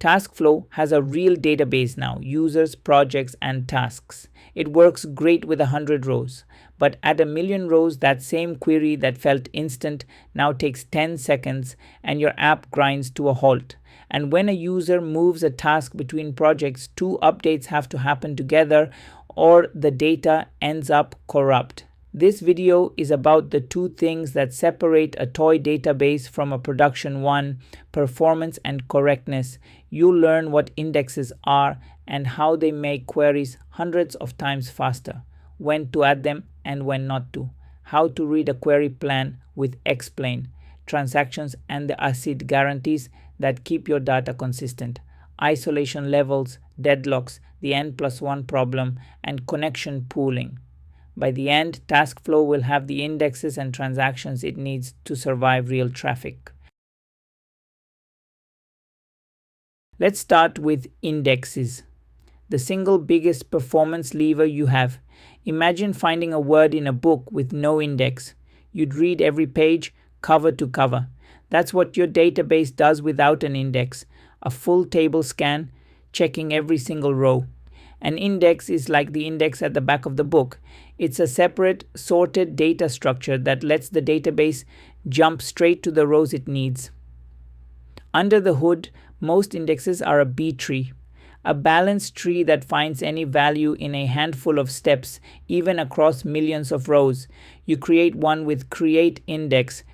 TaskFlow has a real database now, users, projects, and tasks. It works great with 100 rows. But at 1,000,000 rows, that same query that felt instant now takes 10 seconds and your app grinds to a halt. And when a user moves a task between projects, 2 updates have to happen together or the data ends up corrupt. This video is about the 2 things that separate a toy database from a production one: performance and correctness. You'll learn what indexes are and how they make queries hundreds of times faster, when to add them and when not to, how to read a query plan with explain, transactions and the ACID guarantees that keep your data consistent, isolation levels, deadlocks, the N+1 problem, and connection pooling. By the end, TaskFlow will have the indexes and transactions it needs to survive real traffic. Let's start with indexes, the single biggest performance lever you have. Imagine finding a word in a book with no index. You'd read every page, cover to cover. That's what your database does without an index, a full table scan, checking every single row. An index is like the index at the back of the book. It's a separate, sorted data structure that lets the database jump straight to the rows it needs. Under the hood, most indexes are a B tree, a balanced tree that finds any value in a handful of steps, even across millions of rows. You create one with create index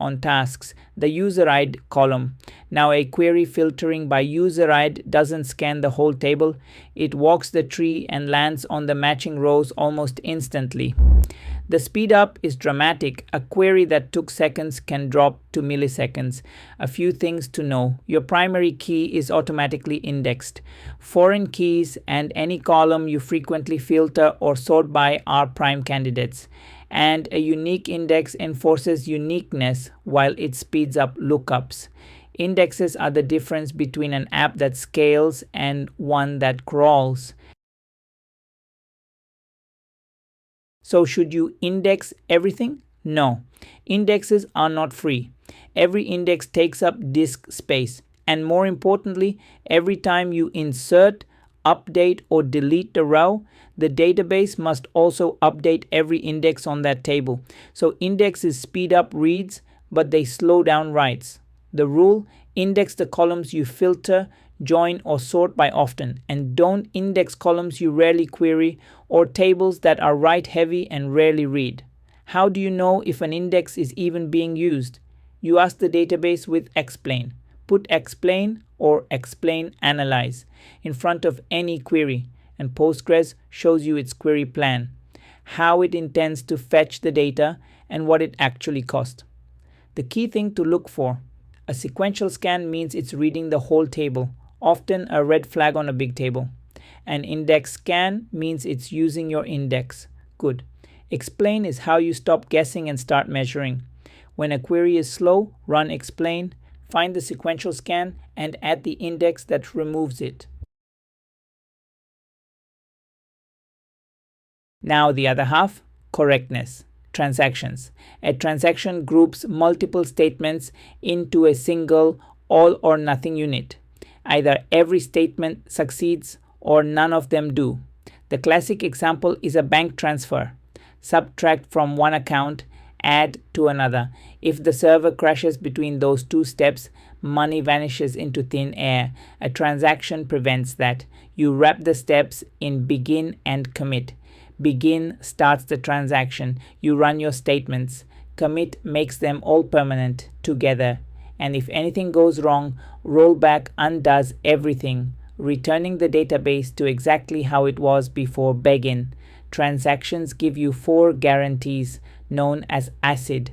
on tasks, the user ID column. Now a query filtering by user ID doesn't scan the whole table. It walks the tree and lands on the matching rows almost instantly. The speed up is dramatic. A query that took seconds can drop to milliseconds. A few things to know. Your primary key is automatically indexed. Foreign keys and any column you frequently filter or sort by are prime candidates. And a unique index enforces uniqueness while it speeds up lookups. Indexes are the difference between an app that scales and one that crawls. So should you index everything? No. Indexes are not free. Every index takes up disk space. And more importantly, every time you insert, update, or delete the row, the database must also update every index on that table. So indexes speed up reads, but they slow down writes. The rule: index the columns you filter, join, or sort by often, and don't index columns you rarely query or tables that are write heavy and rarely read. How do you know if an index is even being used? You ask the database with explain. Put explain or explain analyze in front of any query, and Postgres shows you its query plan, how it intends to fetch the data, and what it actually cost. The key thing to look for: a sequential scan means it's reading the whole table, often a red flag on a big table. An index scan means it's using your index. Good. Explain is how you stop guessing and start measuring. When a query is slow, run explain, find the sequential scan, and add the index that removes it. Now the other half, correctness. Transactions. A transaction groups multiple statements into a single all or nothing unit. Either every statement succeeds or none of them do. The classic example is a bank transfer. Subtract from one account, add to another. If the server crashes between those 2 steps, money vanishes into thin air. A transaction prevents that. You wrap the steps in begin and commit. Begin starts the transaction. You run your statements. Commit makes them all permanent together. And if anything goes wrong, rollback undoes everything, returning the database to exactly how it was before begin. Transactions give you 4 guarantees known as ACID: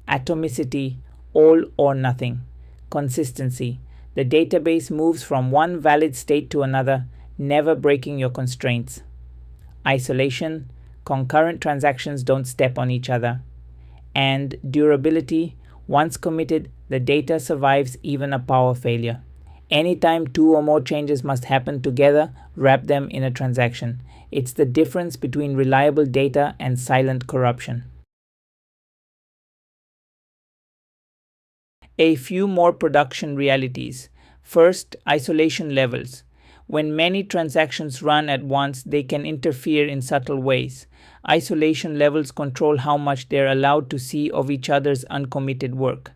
atomicity, all or nothing, consistency. The database moves from one valid state to another, never breaking your constraints. Isolation: concurrent transactions don't step on each other. And durability: once committed, the data survives even a power failure. Anytime 2 or more changes must happen together, wrap them in a transaction. It's the difference between reliable data and silent corruption. A few more production realities. First, isolation levels. When many transactions run at once, they can interfere in subtle ways. Isolation levels control how much they're allowed to see of each other's uncommitted work.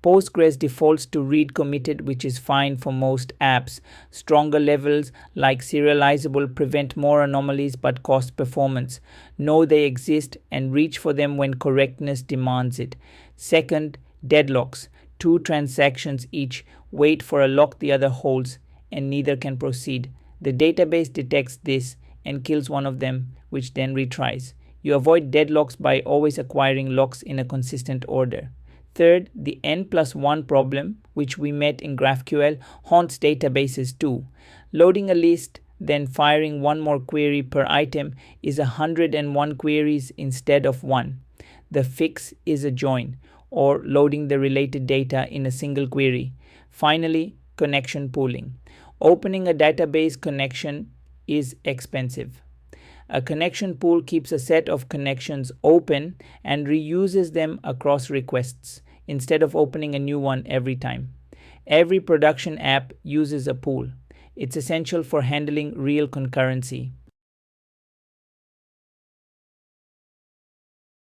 Postgres defaults to read committed, which is fine for most apps. Stronger levels like serializable prevent more anomalies but cost performance. Know they exist and reach for them when correctness demands it. Second, deadlocks. Two transactions each wait for a lock the other holds, and neither can proceed. The database detects this and kills one of them, which then retries. You avoid deadlocks by always acquiring locks in a consistent order. Third, the n+1 problem, which we met in GraphQL, haunts databases too. Loading a list, then firing one more query per item is 101 queries instead of one. The fix is a join, or loading the related data in a single query. Finally, connection pooling. Opening a database connection is expensive. A connection pool keeps a set of connections open and reuses them across requests, instead of opening a new one every time. Every production app uses a pool. It's essential for handling real concurrency.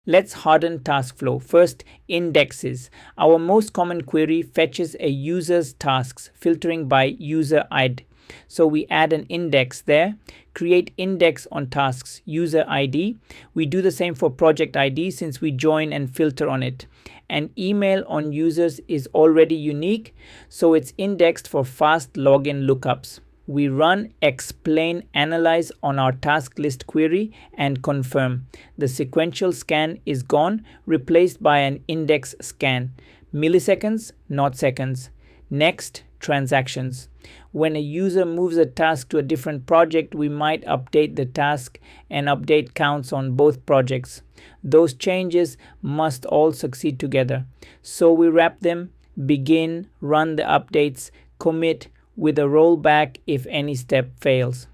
Let's harden TaskFlow. First, indexes. Our most common query fetches a user's tasks, filtering by user ID. So we add an index there. Create index on tasks, user ID. We do the same for project ID since we join and filter on it. And email on users is already unique, so it's indexed for fast login lookups. We run explain analyze on our task list query and confirm. The sequential scan is gone, replaced by an index scan. Milliseconds, not seconds. Next, transactions. When a user moves a task to a different project, we might update the task and update counts on both projects. Those changes must all succeed together. So we wrap them, begin, run the updates, commit, with a rollback if any step fails.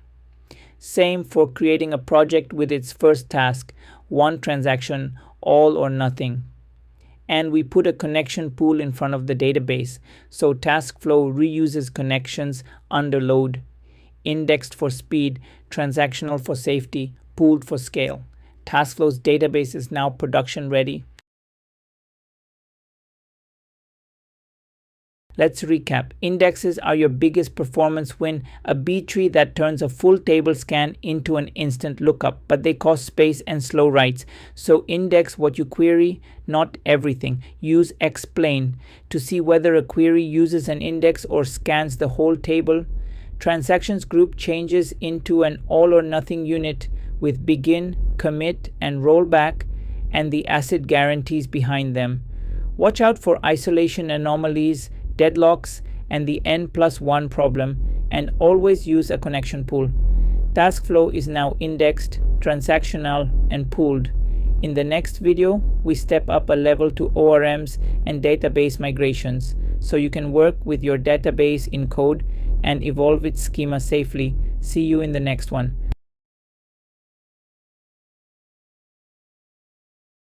Same for creating a project with its first task, one transaction, all or nothing. And we put a connection pool in front of the database, so TaskFlow reuses connections under load. Indexed for speed, transactional for safety, pooled for scale. TaskFlow's database is now production ready. Let's recap. Indexes are your biggest performance win, a B tree that turns a full table scan into an instant lookup, but they cost space and slow writes. So index what you query, not everything. Use explain to see whether a query uses an index or scans the whole table. Transactions group changes into an all or nothing unit with begin, commit, and rollback, and the ACID guarantees behind them. Watch out for isolation anomalies, deadlocks, and the n+1 problem, and always use a connection pool. TaskFlow is now indexed, transactional, and pooled. In the next video, we step up a level to ORMs and database migrations, so you can work with your database in code and evolve its schema safely. See you in the next one.